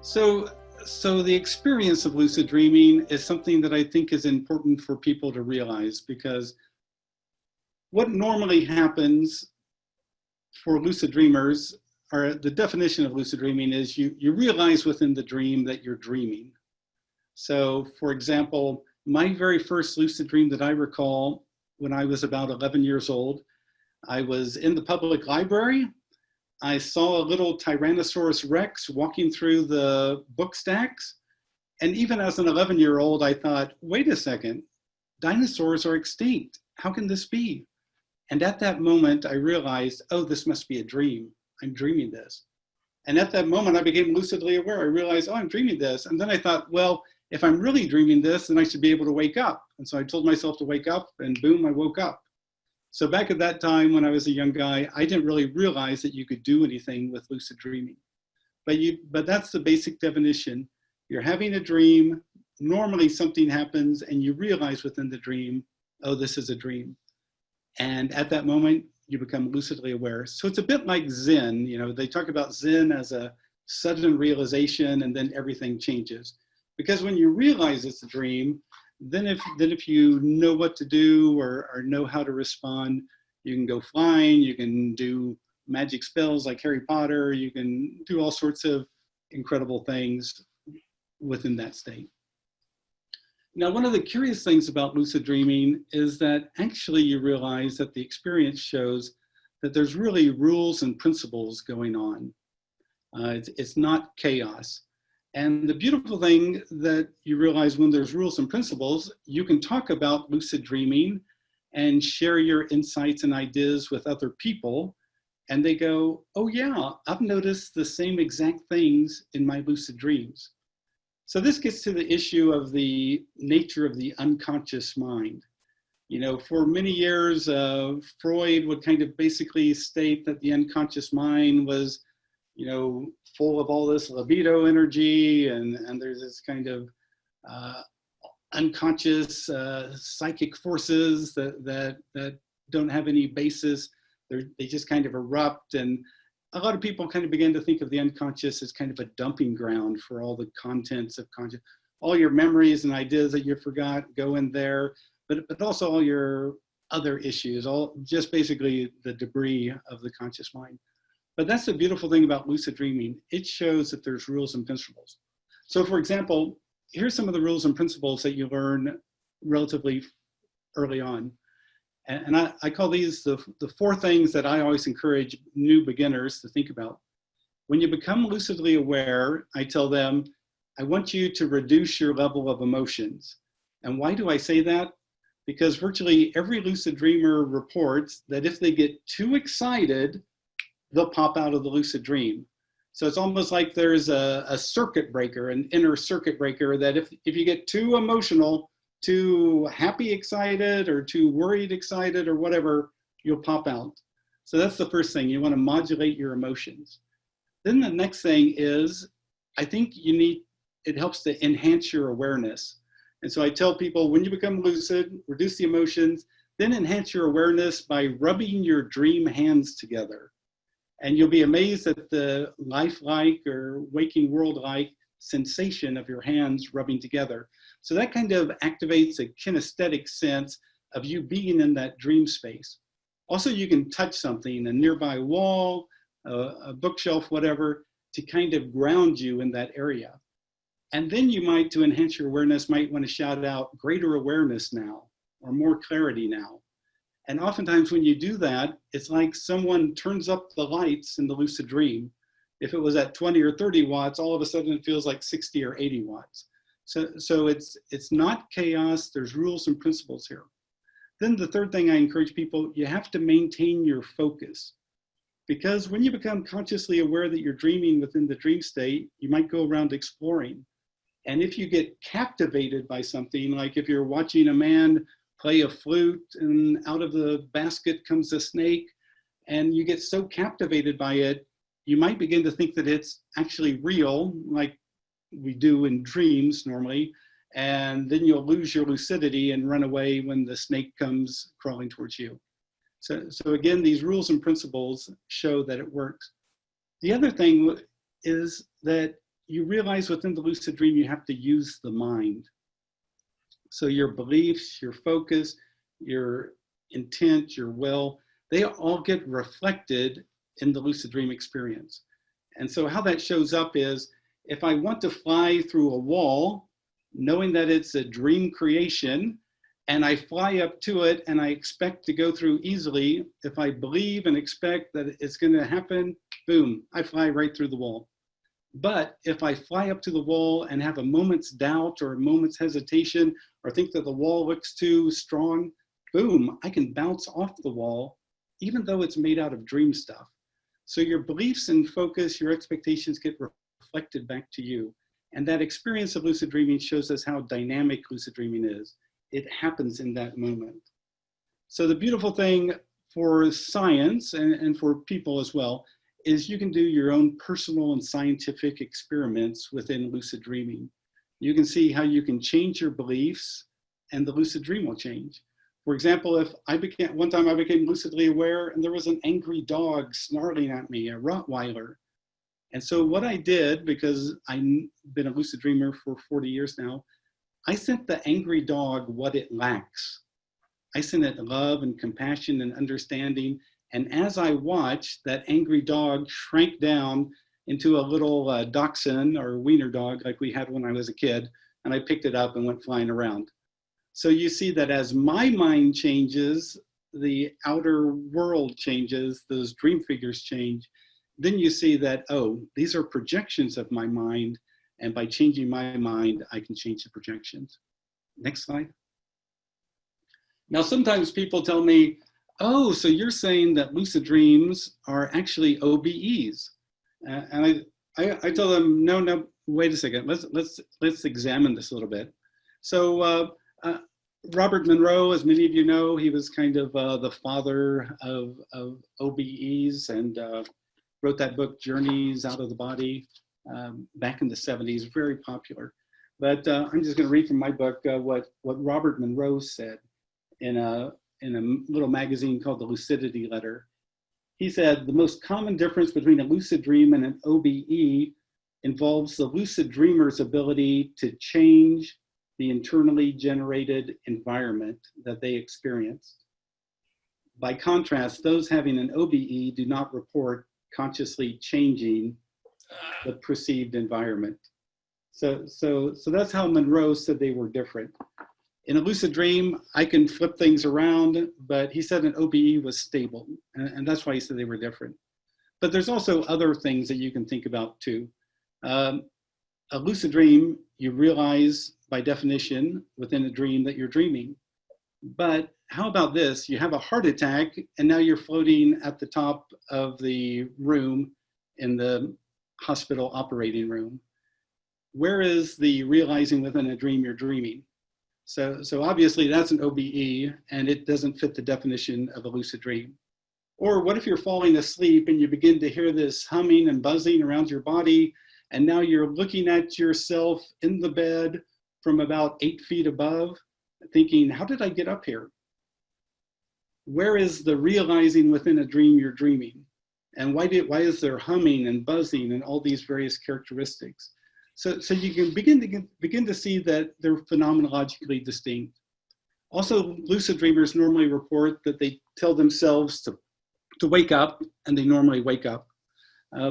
So, so the experience of lucid dreaming is something that I think is important for people to realize, because what normally happens for lucid dreamers, or the definition of lucid dreaming, is you realize within the dream that you're dreaming. So for example, my very first lucid dream that I recall when I was about 11 years old, I was in the public library. I saw a little Tyrannosaurus Rex walking through the book stacks. And even as an 11-year-old, I thought, wait a second, dinosaurs are extinct. How can this be? And at that moment, I realized, oh, this must be a dream. I'm dreaming this. And at that moment, I became lucidly aware. I realized, oh, I'm dreaming this. And then I thought, well, if I'm really dreaming this, then I should be able to wake up. And so I told myself to wake up, and boom, I woke up. So back at that time when I was a young guy, I didn't really realize that you could do anything with lucid dreaming. But that's the basic definition. You're having a dream, normally something happens, and you realize within the dream, oh, this is a dream. And at that moment, you become lucidly aware. So it's a bit like Zen. You know, they talk about Zen as a sudden realization, and then everything changes. Because when you realize it's a dream, then if you know what to do or know how to respond, you can go flying, you can do magic spells like Harry Potter, you can do all sorts of incredible things within that state. Now, one of the curious things about lucid dreaming is that actually you realize that the experience shows that there's really rules and principles going on. It's not chaos. And the beautiful thing that you realize when there's rules and principles, you can talk about lucid dreaming and share your insights and ideas with other people. And they go, oh yeah, I've noticed the same exact things in my lucid dreams. So this gets to the issue of the nature of the unconscious mind. You know, for many years, Freud would kind of basically state that the unconscious mind was, you know, full of all this libido energy, and there's this kind of unconscious psychic forces that don't have any basis. They just kind of erupt, and a lot of people kind of begin to think of the unconscious as kind of a dumping ground for all the contents of conscious. All your memories and ideas that you forgot go in there, but also all your other issues, all just basically the debris of the conscious mind. But that's the beautiful thing about lucid dreaming. It shows that there's rules and principles. So for example, here's some of the rules and principles that you learn relatively early on. And I call these the 4 things that I always encourage new beginners to think about. When you become lucidly aware, I tell them, I want you to reduce your level of emotions. And why do I say that? Because virtually every lucid dreamer reports that if they get too excited, they'll pop out of the lucid dream. So it's almost like there's a circuit breaker, an inner circuit breaker, that if you get too emotional, too happy excited, or too worried excited, or whatever, you'll pop out. So that's the first thing. You want to modulate your emotions. Then the next thing is, I think it helps to enhance your awareness. And so I tell people, when you become lucid, reduce the emotions, then enhance your awareness by rubbing your dream hands together. And you'll be amazed at the lifelike or waking world-like sensation of your hands rubbing together. So that kind of activates a kinesthetic sense of you being in that dream space. Also, you can touch something, a nearby wall, a bookshelf, whatever, to kind of ground you in that area. And then you might, to enhance your awareness, might want to shout out greater awareness now, or more clarity now. And oftentimes when you do that, it's like someone turns up the lights in the lucid dream. If it was at 20 or 30 watts, all of a sudden it feels like 60 or 80 watts. So it's not chaos, there's rules and principles here. Then the third thing I encourage people, you have to maintain your focus. Because when you become consciously aware that you're dreaming within the dream state, you might go around exploring. And if you get captivated by something, like if you're watching a man play a flute and out of the basket comes a snake, and you get so captivated by it, you might begin to think that it's actually real, like we do in dreams normally, and then you'll lose your lucidity and run away when the snake comes crawling towards you. So again, these rules and principles show that it works. The other thing is that you realize within the lucid dream, you have to use the mind. So your beliefs, your focus, your intent, your will, they all get reflected in the lucid dream experience. And so how that shows up is, if I want to fly through a wall, knowing that it's a dream creation, and I fly up to it and I expect to go through easily, if I believe and expect that it's going to happen, boom, I fly right through the wall. But if I fly up to the wall and have a moment's doubt or a moment's hesitation, or think that the wall looks too strong, boom, I can bounce off the wall, even though it's made out of dream stuff. So your beliefs and focus, your expectations get reflected back to you. And that experience of lucid dreaming shows us how dynamic lucid dreaming is. It happens in that moment. So the beautiful thing for science and for people as well is you can do your own personal and scientific experiments within lucid dreaming. You can see how you can change your beliefs and the lucid dream will change. For example, one time I became lucidly aware and there was an angry dog snarling at me, a Rottweiler. And so what I did, because I've been a lucid dreamer for 40 years now, I sent the angry dog what it lacks. I sent it love and compassion and understanding. And as I watched, that angry dog shrank down into a little dachshund or wiener dog like we had when I was a kid. And I picked it up and went flying around. So you see that as my mind changes, the outer world changes, those dream figures change. Then you see that, oh, these are projections of my mind. And by changing my mind, I can change the projections. Next slide. Now, sometimes people tell me, oh, so you're saying that lucid dreams are actually OBEs. And I tell them, no, wait a second. Let's examine this a little bit. So Robert Monroe, as many of you know, he was kind of the father of OBEs and wrote that book, Journeys Out of the Body, back in the 70s, very popular. But I'm just going to read from my book what Robert Monroe said in a little magazine called the Lucidity Letter. He said, the most common difference between a lucid dream and an OBE involves the lucid dreamer's ability to change the internally generated environment that they experienced. By contrast, those having an OBE do not report consciously changing the perceived environment. So that's how Monroe said they were different. In a lucid dream, I can flip things around, but he said an OBE was stable, and that's why he said they were different. But there's also other things that you can think about too. A lucid dream, you realize by definition within a dream that you're dreaming. But how about this? You have a heart attack and now you're floating at the top of the room in the hospital operating room. Where is the realizing within a dream you're dreaming? So obviously that's an OBE and it doesn't fit the definition of a lucid dream. Or what if you're falling asleep and you begin to hear this humming and buzzing around your body, and now you're looking at yourself in the bed from about 8 feet above, thinking, how did I get up here? Where is the realizing within a dream you're dreaming? And why is there humming and buzzing and all these various characteristics? So you can begin to see that they're phenomenologically distinct. Also, lucid dreamers normally report that they tell themselves to wake up, and they normally wake up.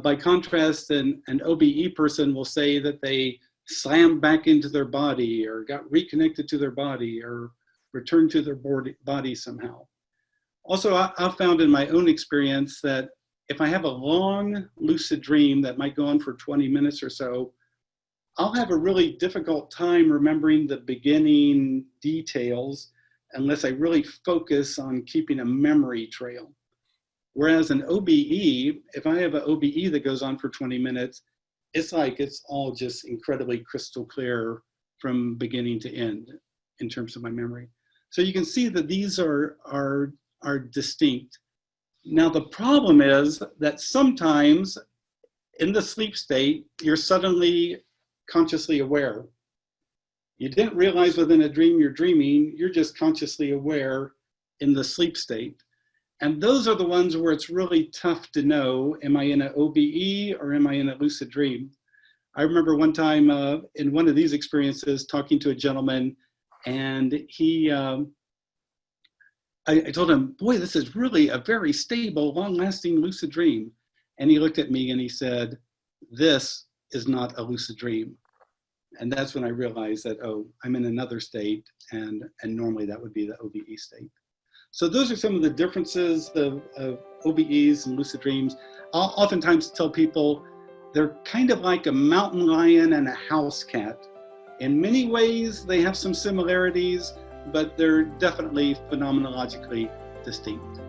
By contrast, an OBE person will say that they slammed back into their body or got reconnected to their body or returned to their body somehow. Also, I've found in my own experience that if I have a long lucid dream that might go on for 20 minutes or so, I'll have a really difficult time remembering the beginning details unless I really focus on keeping a memory trail. Whereas an OBE, if I have an OBE that goes on for 20 minutes, it's like it's all just incredibly crystal clear from beginning to end in terms of my memory. So you can see that these are distinct. Now the problem is that sometimes in the sleep state, you're suddenly consciously aware. You didn't realize within a dream you're dreaming, you're just consciously aware in the sleep state. And those are the ones where it's really tough to know, am I in an OBE or am I in a lucid dream? I remember one time in one of these experiences talking to a gentleman, and I told him, boy, this is really a very stable, long-lasting lucid dream. And he looked at me and he said, this is not a lucid dream. And that's when I realized that, oh, I'm in another state, and normally that would be the OBE state. So those are some of the differences of OBEs and lucid dreams. I'll oftentimes tell people they're kind of like a mountain lion and a house cat. In many ways, they have some similarities, but they're definitely phenomenologically distinct.